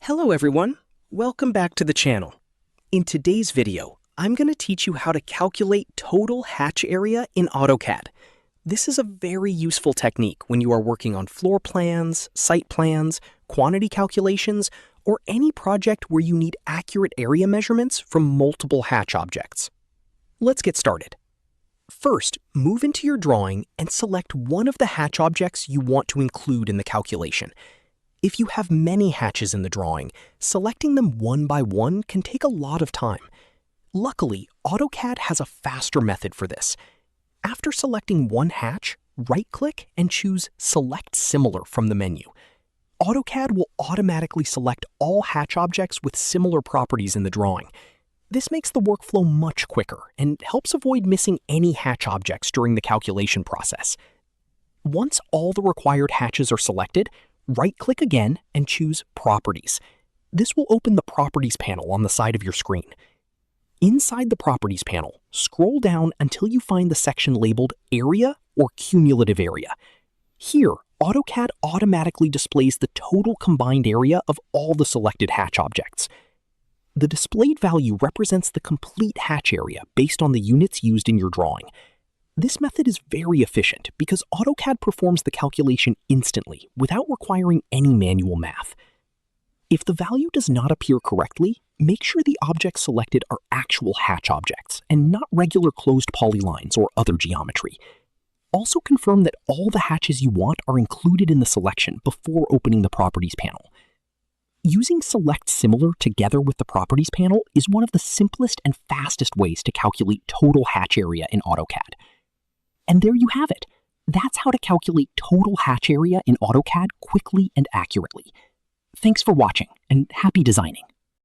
Hello everyone, welcome back to the channel. In today's video, I'm going to teach you how to calculate total hatch area in Autocad. This is a very useful technique when you are working on floor plans, site plans, quantity calculations, or any project where you need accurate area measurements from multiple hatch objects. Let's get started. First, move into your drawing and select one of the hatch objects you want to include in the calculation. If you have many hatches in the drawing, selecting them one by one can take a lot of time. Luckily, Autocad has a faster method for this. After selecting one hatch, right-click and choose Select Similar from the menu. Autocad will automatically select all hatch objects with similar properties in the drawing. This makes the workflow much quicker and helps avoid missing any hatch objects during the calculation process. Once all the required hatches are selected, right-click again and choose Properties. This will open the Properties panel on the side of your screen. Inside the Properties panel, scroll down until you find the section labeled Area or Cumulative Area. Here, Autocad automatically displays the total combined area of all the selected hatch objects. The displayed value represents the complete hatch area based on the units used in your drawing. This method is very efficient because Autocad performs the calculation instantly without requiring any manual math. If the value does not appear correctly, make sure the objects selected are actual hatch objects and not regular closed polylines or other geometry. Also confirm that all the hatches you want are included in the selection before opening the Properties panel. Using Select Similar together with the Properties panel is one of the simplest and fastest ways to calculate total hatch area in Autocad. And there you have it. That's how to calculate total hatch area in Autocad quickly and accurately. Thanks for watching, and happy designing.